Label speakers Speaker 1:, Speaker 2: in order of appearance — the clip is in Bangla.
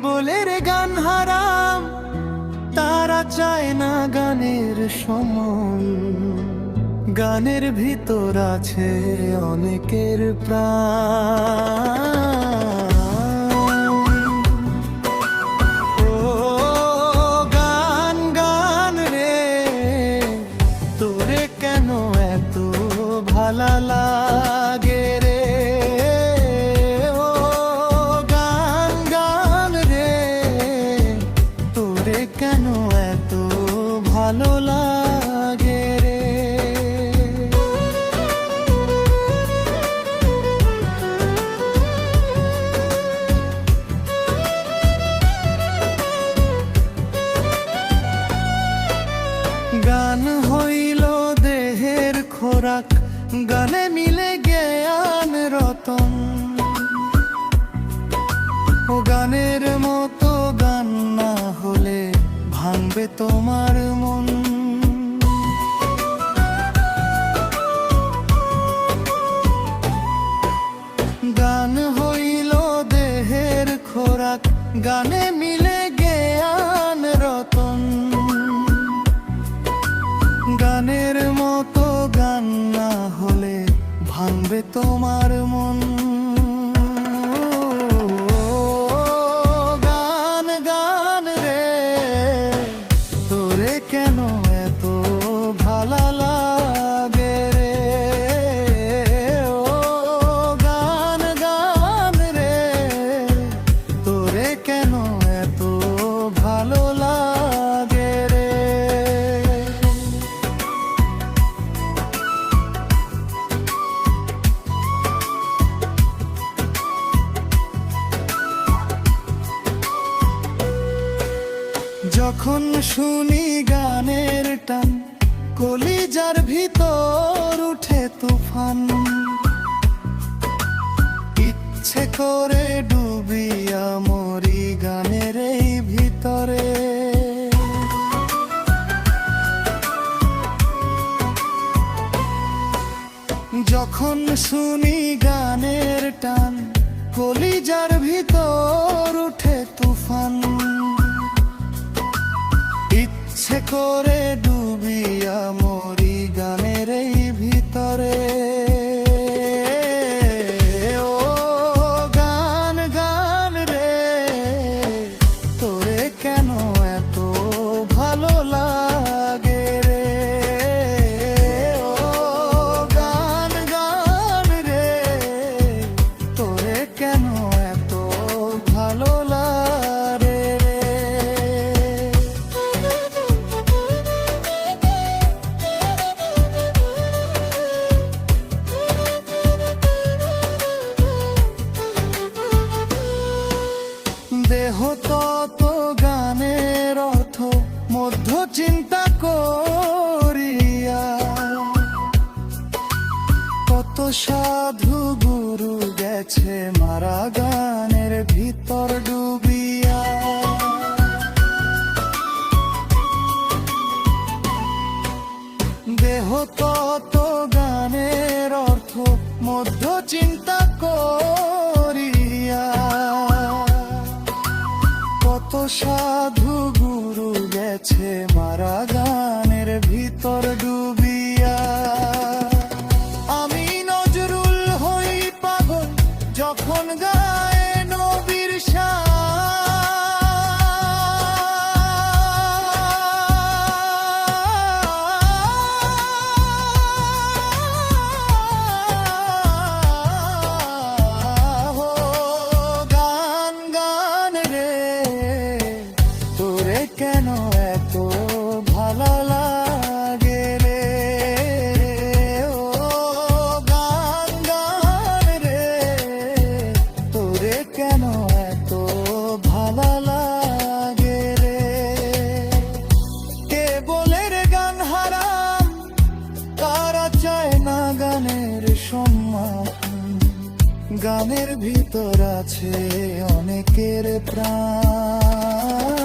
Speaker 1: কেবলের গান হারাম, তারা চায় না গানের সময়। গানের ভিতর আছে অনেকের প্রাণ। ও গান গান রে, তোরে কেন এত ভালো লাগে রে? ও গান গান রে, তোরে কেন এত ভালো লাগে রে? গান হইল দেহের খোরাক, গানে মিলে জ্ঞান রতন। ও গানের মতো গান না হলে ভাঙবে তোমার মন। গান হইল দেহের খোরাক, গানে মিলে জ্ঞান রতন। গানের মতো গান না হলে ভাঙবে তোমার মন। গান গান রে, তোরে কেন এত ভালো লাগে রে? ও গান গান রে, তোরে কেন এত ভালো লাগে রে? যখন শুনি গানের টান, কলিজার ভিতর উঠে তুফান। ইচ্ছে করে ডুবিয়া মরি গানের এই ভিতরে। যখন শুনি গানের টান, কলিজার ভিতর উঠে তুফান। ইচ্ছে করে ডুবিয়া মরি গানের এই ভিতরে। ও গান গান রে, তোরে কেন এত ভালো লাগে রে? ও গান গান রে, তোরে কেন এত ভালো লাগে রে? দেহ তত গানের অর্থ মধ্য চিন্তা করিয়া। কত সাধু গুরু গেছে মারা গানের ভিতর ডুবিয়া। দেহ তত গানের অর্থ মধ্য চিন্তা করিয়া। কত সাধু গুরু গেছে মারা গানের ভিতর ডুবিয়া। আমি নজরুল হই পাগল যখন গায়ে নবীর শান। ও গান গান রে, তোরে কেন এত ভালো লাগে রে? ও গান গান রে, তোরে কেন এত ভালো লাগে রে? কেবলের গান হারাম, তারা চায় না গানের সম্মান। গানের ভিতর আছে অনেকের প্রাণ।